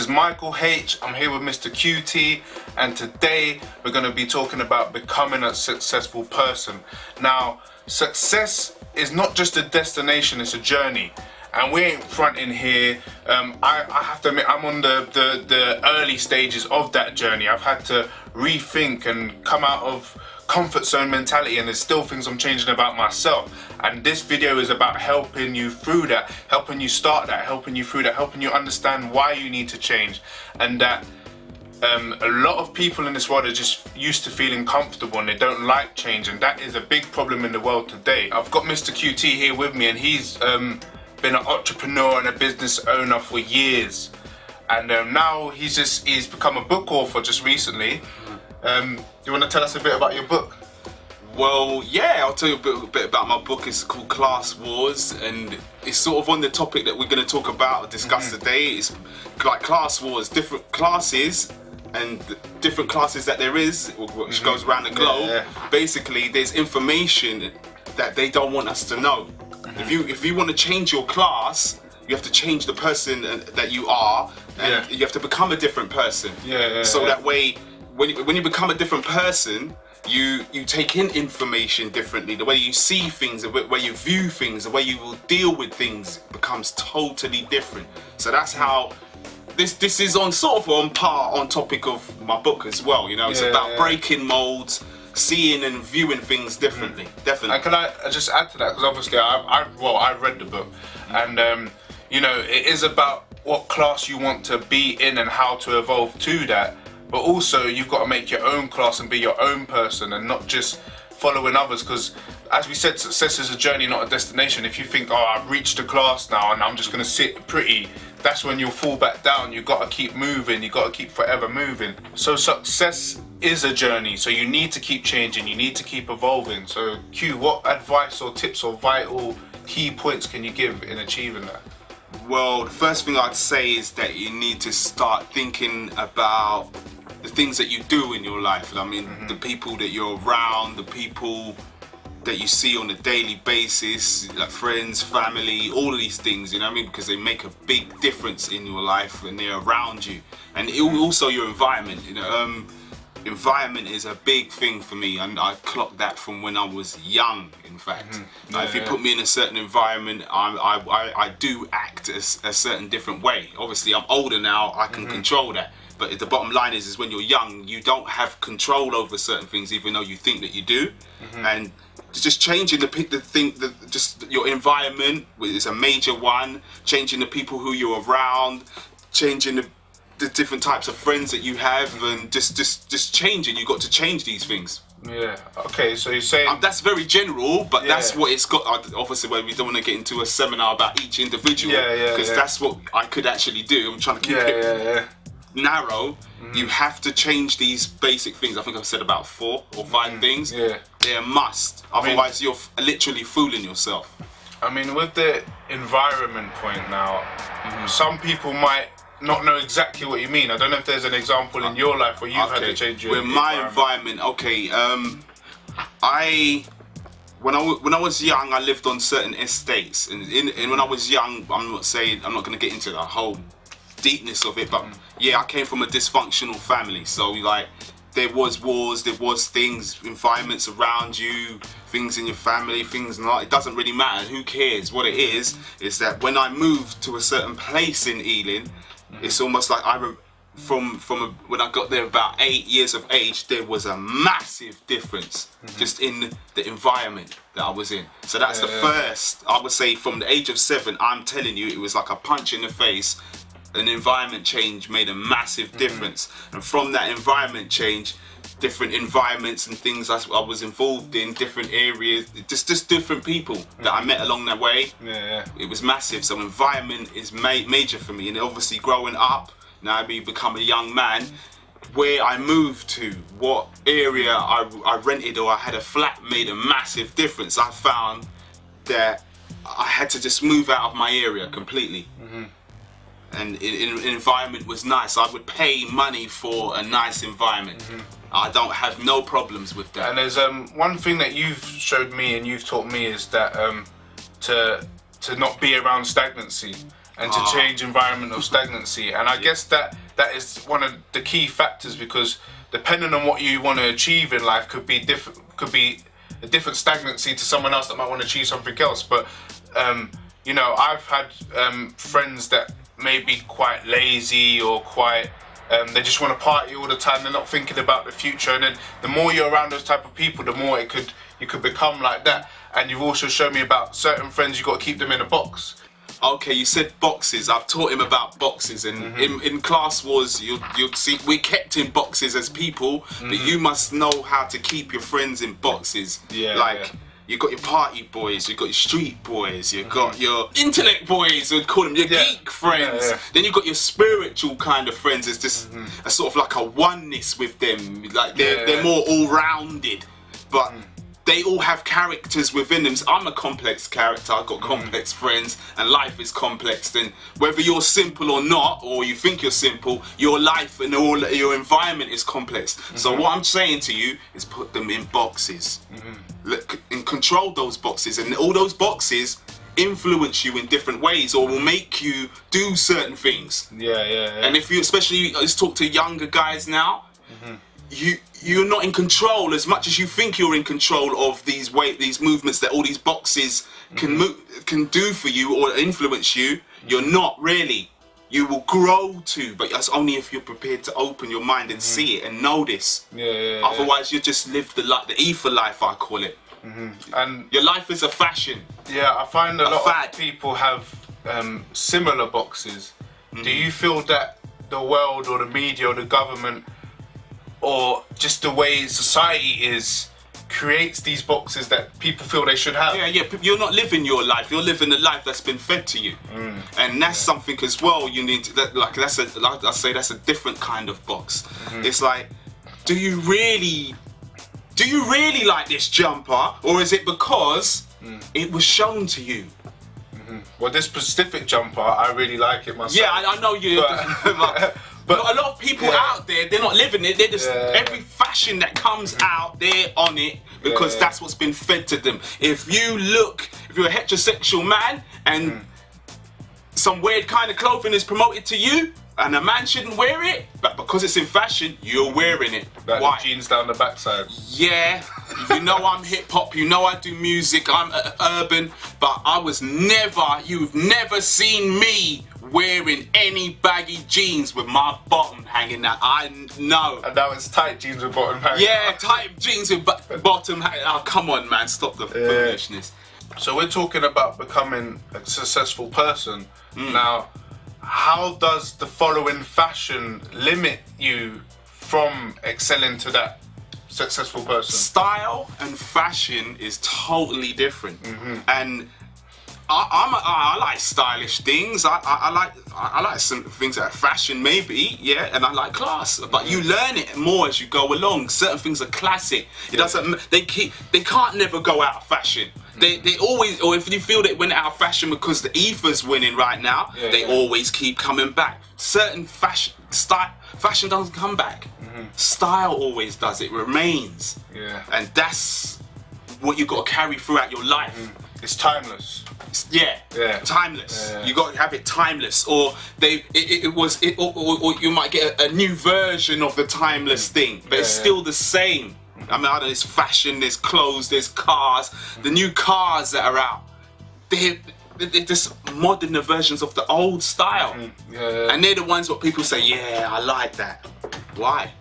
is Michael H. I'm here with Mr. QT, and today we're going to be talking about becoming a successful person. Now, success is not just a destination, it's a journey. And we ain't fronting here. I have to admit, I'm on the early stages of that journey. I've had to rethink and come out of comfort zone mentality, and there's still things I'm changing about myself. And this video is about helping you through that, helping you start that, helping you through that, helping you understand why you need to change. And that a lot of people in this world are just used to feeling comfortable and they don't like change, and that is a big problem in the world today. I've got Mr. QT here with me, and he's been an entrepreneur and a business owner for years, and now he's become a book author just recently. Do you want to tell us a bit about your book? Well, yeah, I'll tell you a bit about my book. It's called Class Wars, and it's sort of on the topic that we're going to talk about or discuss today. It's like class wars, different classes, and the different classes that there is, which goes around the globe. Yeah. Basically, there's information that they don't want us to know. If you want to change your class, you have to change the person that you are, and you have to become a different person. So that way, when you become a different person, you take in information differently. The way you see things, the way you view things, the way you will deal with things becomes totally different. So that's how this is on topic of my book as well. You know, it's about breaking molds, seeing and viewing things differently. Definitely. And can I just add to that, because obviously I've read the book, and you know, it is about what class you want to be in and how to evolve to that. But also, you've got to make your own class and be your own person, and not just following others. Because, as we said, success is a journey, not a destination. If you think, oh, I've reached a class now and I'm just going to sit pretty, that's when you'll fall back down. You've got to keep moving. You've got to keep forever moving. So success is a journey. So you need to keep changing. You need to keep evolving. So Q, what advice or tips or vital key points can you give in achieving that? Well, the first thing I'd say is that you need to start thinking about the things that you do in your life. I mean, the people that you're around, the people that you see on a daily basis, like friends, family, all of these things, you know what I mean? Because they make a big difference in your life when they're around you. And also your environment, you know. Environment is a big thing for me, and I clocked that from when I was young, in fact. If you put me in a certain environment, I do act a certain different way. Obviously, I'm older now, I can control that. But the bottom line is when you're young, you don't have control over certain things, even though you think that you do. And just changing just your environment is a major one. Changing the people who you're around, changing the different types of friends that you have, and just changing. You've got to change these things. Yeah. Okay. So you're saying that's very general, but that's what it's got. Obviously, we don't want to get into a seminar about each individual, because that's what I could actually do. I'm trying to keep it narrow. You have to change these basic things. I think I've said about 4 or 5 things. They're a must. Otherwise, you're literally fooling yourself. I mean, with the environment point now, some people might not know exactly what you mean. I don't know if there's an example in your life where you've had to change your environment. With my environment, when I was young, I lived on certain estates, and when I was young, I'm not going to get into the whole deepness of it, but I came from a dysfunctional family. So like, there was wars, there was things, environments around you, things in your family, things not. It doesn't really matter. Who cares? What it is that when I moved to a certain place in Ealing, it's almost like when I got there about 8 years of age, there was a massive difference just in the environment that I was in. So that's the first, I would say, from the age of 7, I'm telling you, it was like a punch in the face. An environment change made a massive difference, and from that environment change, different environments and things I was involved in, different areas, just different people that I met along the way. It was massive. So environment is major for me, and obviously growing up, now I become a young man, where I moved to, what area I rented or I had a flat made a massive difference. I found that I had to just move out of my area completely. And an environment was nice. I would pay money for a nice environment. I don't have no problems with that. And there's one thing that you've showed me and you've taught me is that to not be around stagnancy. and to change environment of stagnancy. And I guess that is one of the key factors, because depending on what you want to achieve in life could be different, could be a different stagnancy to someone else that might want to achieve something else. But you know, I've had friends that may be quite lazy or quite they just want to party all the time. They're not thinking about the future, and then the more you're around those type of people, the more you could become like that. And you've also shown me about certain friends, you got to keep them in a box. Okay, you said boxes. I've taught him about boxes, and in class wars, you'll see we kept in boxes as people, but you must know how to keep your friends in boxes. You got your party boys, you got your street boys, you got your intellect boys, we'd call them your geek friends. Then you got your spiritual kind of friends. It's just a sort of like a oneness with them. Like they're more all-rounded, but they all have characters within them. So I'm a complex character, I've got complex friends, and life is complex. And whether you're simple or not, or you think you're simple, your life and all your environment is complex. So what I'm saying to you is put them in boxes. Look, and control those boxes, and all those boxes influence you in different ways, or will make you do certain things. And if you, especially, let's talk to younger guys now, you're not in control as much as you think you're in control of these movements that all these boxes can do for you or influence you. You're not really. You will grow to, but that's only if you're prepared to open your mind and see it and know this. Otherwise, you just live the ether life, I call it. And your life is a fashion. I find a lot of people have similar boxes. Do you feel that the world or the media or the government or just the way society is creates these boxes that people feel they should have? You're not living your life, you're living the life that's been fed to you. And that's something as well you need to, that's a different kind of box. It's like, do you really like this jumper, or is it because it was shown to you? Well, this specific jumper, I really like it myself. I know you. But a lot of people out there, they're not living it. They're just every fashion that comes out, they're on it because that's what's been fed to them. If you're a heterosexual man and some weird kind of clothing is promoted to you, and a man shouldn't wear it, but because it's in fashion, you're wearing it. Like why? The jeans down the backside. Yeah, you know I'm hip hop, you know I do music, I'm urban, but you've never seen me wearing any baggy jeans with my bottom hanging out. I know. And now it's tight jeans with bottom hanging. Yeah, tight jeans with bottom hanging. Oh, come on, man, stop the foolishness. So we're talking about becoming a successful person. Now, how does the following fashion limit you from excelling to that successful person? Style and fashion is totally different. And I like stylish things. I like some things that are fashion, maybe, and I like class. But you learn it more as you go along. Certain things are classic. It doesn't. They can't never go out of fashion. They always, or if you feel that it went out of fashion because the ether's winning right now, they always keep coming back. Certain fashion doesn't come back. Style always does. It remains. And that's what you got to carry throughout your life. It's timeless. Timeless. You got to have it timeless, or or you might get a new version of the timeless thing, but it's still the same. I mean, there's fashion, there's clothes, there's cars. The new cars that are out, they're just modern versions of the old style, and they're the ones what people say, I like that. Why?